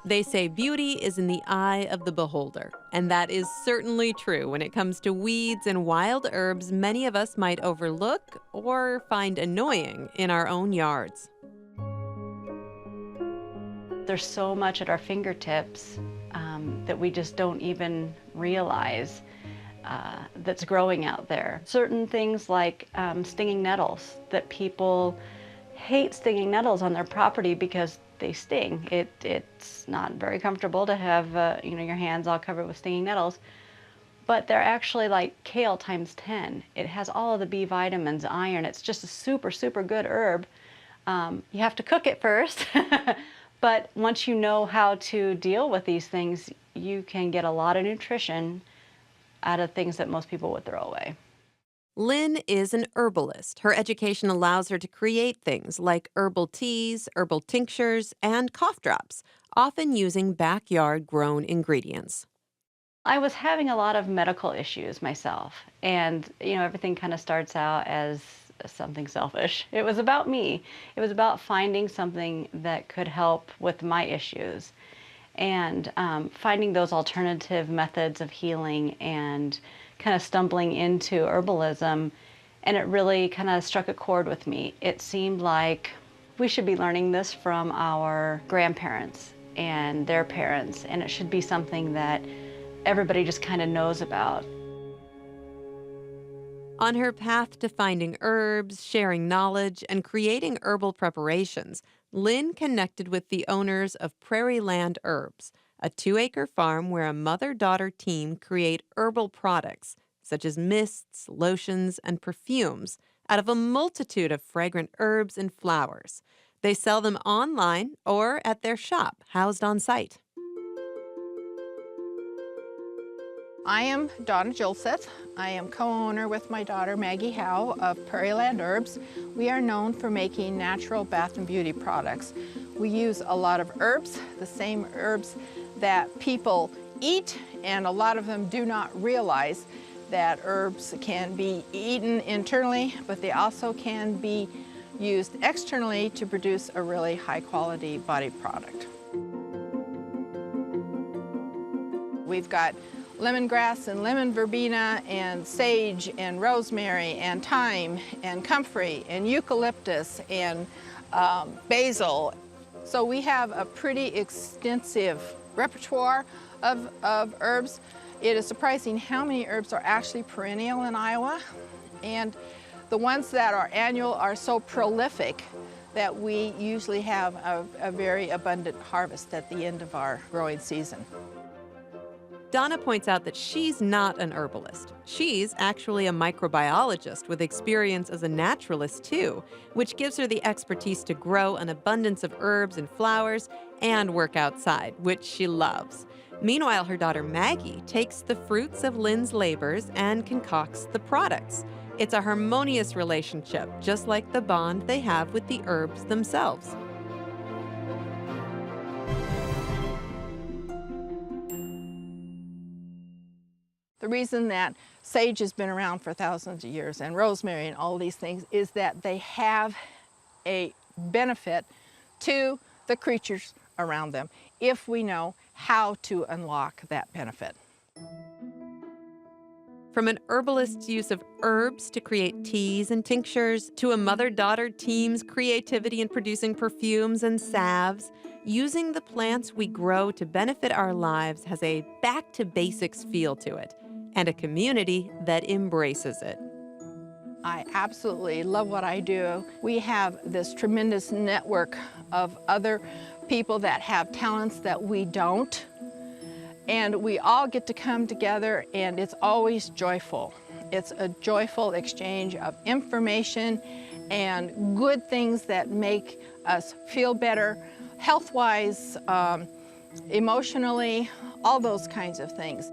They say beauty is in the eye of the beholder, and that is certainly true when it comes to weeds and wild herbs many of us might overlook or find annoying in our own yards. There's so much at our fingertips that we just don't even realize that's growing out there. Certain things like stinging nettles, that people hate stinging nettles on their property because they sting. It's not very comfortable to have your hands all covered with stinging nettles, but they're actually like kale times 10. It has all of the B vitamins, iron. It's just a super, super good herb. You have to cook it first, but once you know how to deal with these things, you can get a lot of nutrition out of things that most people would throw away. Lynn is an herbalist. Her education allows her to create things like herbal teas, herbal tinctures, and cough drops, often using backyard grown ingredients. I was having a lot of medical issues myself, and everything kind of starts out as something selfish. It was about me. It was about finding something that could help with my issues, and finding those alternative methods of healing, and kind of stumbling into herbalism, and it really kind of struck a chord with me. It seemed like we should be learning this from our grandparents and their parents, and it should be something that everybody just kind of knows about. On her path to finding herbs, sharing knowledge, and creating herbal preparations, Lynn connected with the owners of Prairie Land Herbs, a 2-acre farm where a mother-daughter team create herbal products, such as mists, lotions, and perfumes, out of a multitude of fragrant herbs and flowers. They sell them online or at their shop, housed on site. I am Donna Jolseth. I am co-owner with my daughter Maggie Howe of Prairie Land Herbs. We are known for making natural bath and beauty products. We use a lot of herbs, the same herbs that people eat, and a lot of them do not realize that herbs can be eaten internally, but they also can be used externally to produce a really high quality body product. We've got lemongrass and lemon verbena and sage and rosemary and thyme and comfrey and eucalyptus and basil. So we have a pretty extensive repertoire of herbs. It is surprising how many herbs are actually perennial in Iowa, and the ones that are annual are so prolific that we usually have a very abundant harvest at the end of our growing season. Donna points out that she's not an herbalist. She's actually a microbiologist with experience as a naturalist too, which gives her the expertise to grow an abundance of herbs and flowers and work outside, which she loves. Meanwhile, her daughter Maggie takes the fruits of Lynn's labors and concocts the products. It's a harmonious relationship, just like the bond they have with the herbs themselves. The reason that sage has been around for thousands of years, and rosemary and all these things, is that they have a benefit to the creatures around them if we know how to unlock that benefit. From an herbalist's use of herbs to create teas and tinctures, to a mother-daughter team's creativity in producing perfumes and salves, using the plants we grow to benefit our lives has a back-to-basics feel to it, and a community that embraces it. I absolutely love what I do. We have this tremendous network of other people that have talents that we don't, and we all get to come together, and it's always joyful. It's a joyful exchange of information and good things that make us feel better, health-wise, emotionally, all those kinds of things.